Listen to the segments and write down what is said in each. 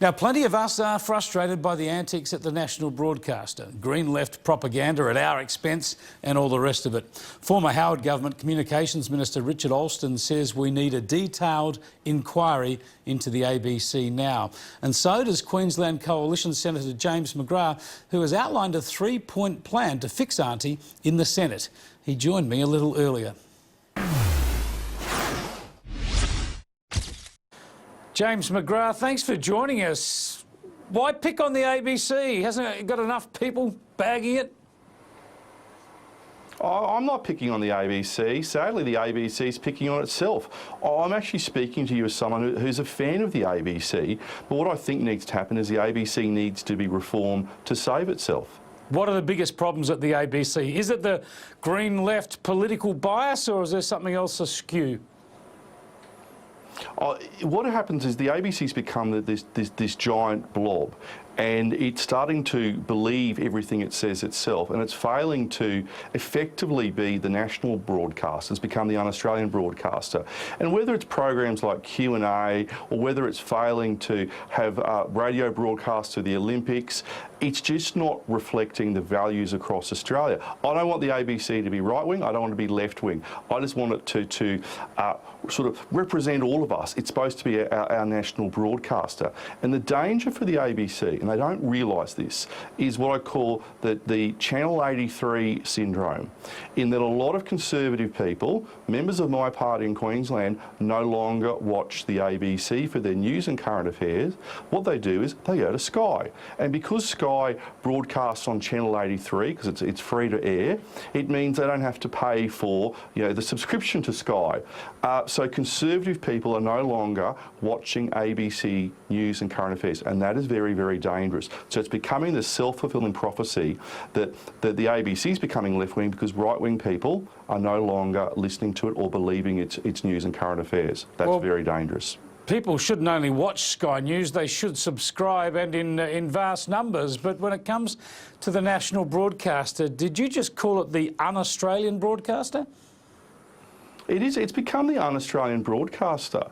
Now, plenty of us are frustrated by the antics at the national broadcaster, green left propaganda at our expense and all the rest of it. Former Howard Government Communications Minister Richard Alston says we need a detailed inquiry into the ABC now. And so does Queensland Coalition Senator James McGrath, who has outlined a three-point plan to fix Auntie in the Senate. He joined me a little earlier. James McGrath, thanks for joining us. Why pick on the ABC? Hasn't it got enough people bagging it? I'm not picking on the ABC. Sadly, the ABC is picking on itself. I'm actually speaking to you as someone who's a fan of the ABC, but what I think needs to happen is the ABC needs to be reformed to save itself. What are the biggest problems at the ABC? Is it the green left political bias, or is there something else askew? What happens is the ABC's become this giant blob, and it's starting to believe everything it says itself, and it's failing to effectively be the national broadcaster. It's become the un-Australian broadcaster. And whether it's programs like Q&A or whether it's failing to have radio broadcasts to the Olympics, it's just not reflecting the values across Australia. I don't want the ABC to be right-wing, I don't want it to be left-wing. I just want it to sort of represent all of us. It's supposed to be our national broadcaster. And the danger for the ABC, and they don't realise this, is what I call the Channel 83 syndrome, in that a lot of Conservative people, members of my party in Queensland, no longer watch the ABC for their news and current affairs. What they do is they go to Sky. And because Sky broadcasts on Channel 83, because it's free to air, it means they don't have to pay for the subscription to Sky. So Conservative people are no longer watching ABC news and current affairs, and that is very, very dangerous. So it's becoming this self-fulfilling prophecy that the ABC is becoming left-wing because right-wing people are no longer listening to it or believing its news and current affairs. That's very dangerous. People shouldn't only watch Sky News, they should subscribe, and in vast numbers. But when it comes to the national broadcaster, did you just call it the un-Australian broadcaster? It is. It's become the un-Australian broadcaster.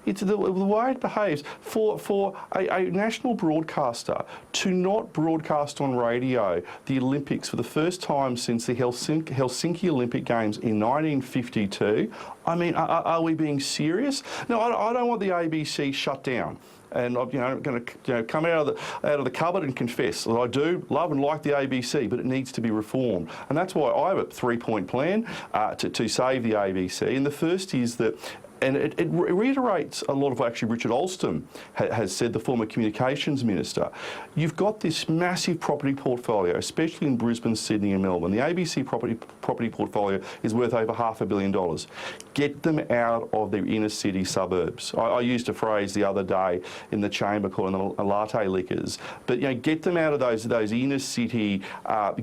It's the way it behaves. For a national broadcaster to not broadcast on radio the Olympics for the first time since the Helsinki Olympic Games in 1952, I mean, are we being serious? No, I don't want the ABC shut down. And I'm going to come out of the cupboard and confess that I do love and like the ABC, but it needs to be reformed. And that's why I have a three-point plan to save the ABC. And the first is that, and it reiterates a lot of what actually Richard Alston has said, the former communications minister. You've got this massive property portfolio, especially in Brisbane, Sydney and Melbourne. The ABC property portfolio is worth over $500 million. Get them out of their inner city suburbs. I used a phrase the other day in the chamber calling them latte lickers. But get them out of those inner city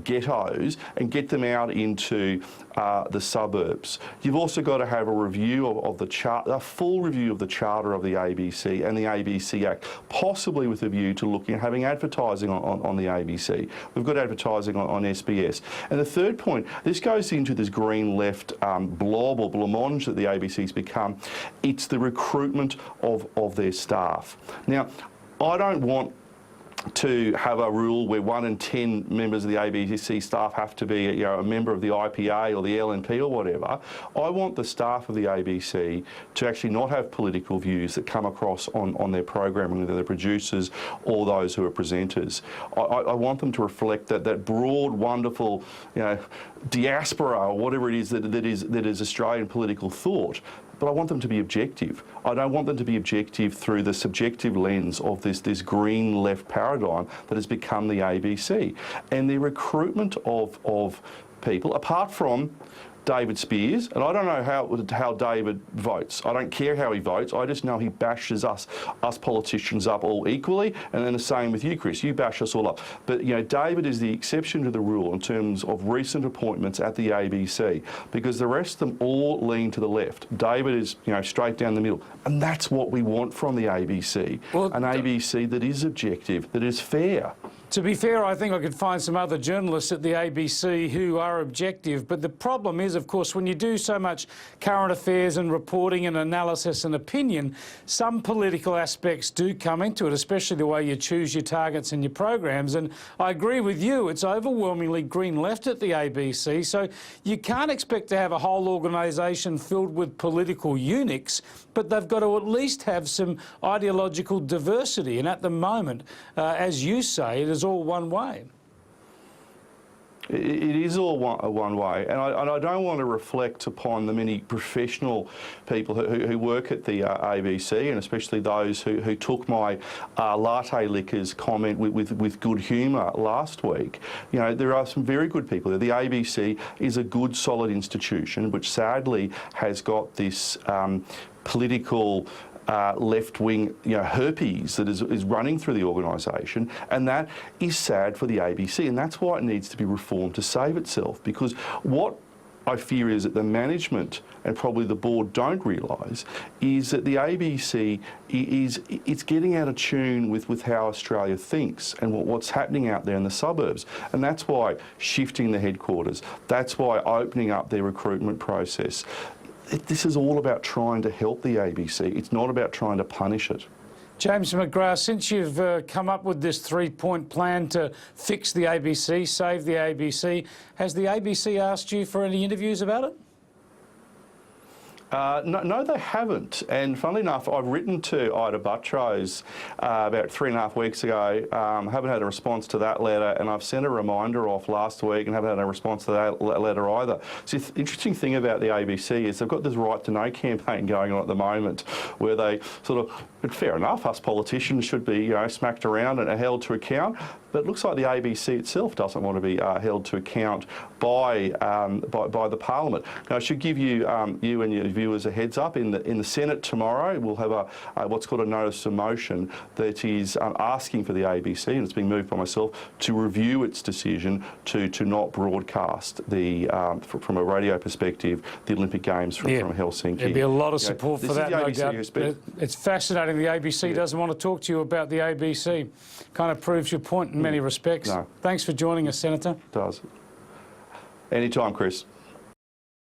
ghettos and get them out into the suburbs. You've also got to have a review of a full review of the charter of the ABC and the ABC Act, possibly with a view to looking at having advertising on the ABC. We've got advertising on SBS. And the third point, this goes into this green left blob or blancmange that the ABC's become. It's the recruitment of their staff. Now, I don't want to have a rule where 1 in 10 members of the ABC staff have to be a member of the IPA or the LNP or whatever. I want the staff of the ABC to actually not have political views that come across on their programming, whether they're producers or those who are presenters. I want them to reflect that broad, wonderful diaspora or whatever it is that is Australian political thought. But I want them to be objective. I don't want them to be objective through the subjective lens of this green left paradigm that has become the ABC. And the recruitment of people, apart from David Spears, and I don't know how David votes. I don't care how he votes. I just know he bashes us politicians up all equally, and then the same with you, Chris. You bash us all up. But David is the exception to the rule in terms of recent appointments at the ABC, because the rest of them all lean to the left. David is straight down the middle, and that's what we want from the ABC. Well, an ABC that is objective, that is fair. To be fair, I think I could find some other journalists at the ABC who are objective, but the problem is, of course, when you do so much current affairs and reporting and analysis and opinion, some political aspects do come into it, especially the way you choose your targets and your programs. And I agree with you, it's overwhelmingly green left at the ABC, so you can't expect to have a whole organisation filled with political eunuchs, but they've got to at least have some ideological diversity. And at the moment, as you say, it is all one way. It is all one way, and I don't want to reflect upon the many professional people who work at the ABC, and especially those who took my latte lickers comment with good humour last week. You know, there are some very good people there. The ABC is a good, solid institution, which sadly has got this political left-wing, herpes that is running through the organisation, and that is sad for the ABC, and that's why it needs to be reformed to save itself. Because what I fear is that the management and probably the board don't realise is that the ABC it's getting out of tune with how Australia thinks and what's happening out there in the suburbs, and that's why shifting the headquarters, that's why opening up their recruitment process. This is all about trying to help the ABC. It's not about trying to punish it. James McGrath, since you've come up with this three-point plan to fix the ABC, save the ABC, has the ABC asked you for any interviews about it? No, they haven't. And funnily enough, I've written to Ida Buttrose about 3.5 weeks ago. Haven't had a response to that letter, and I've sent a reminder off last week and haven't had a response to that letter either. So the interesting thing about the ABC is they've got this Right to Know campaign going on at the moment, where they sort of, fair enough, us politicians should be smacked around and held to account. But it looks like the ABC itself doesn't want to be held to account by the Parliament. Now, I should give you you and your viewers a heads up. In the Senate tomorrow, we'll have a what's called a notice of motion that is asking for the ABC, and it's being moved by myself, to review its decision to not broadcast the from a radio perspective the Olympic Games from Helsinki. There'd be a lot of support for that, no doubt. It's fascinating. The ABC doesn't want to talk to you about the ABC. Kind of proves your point in many respects. No. Thanks for joining us, Senator. It does. Anytime, Chris.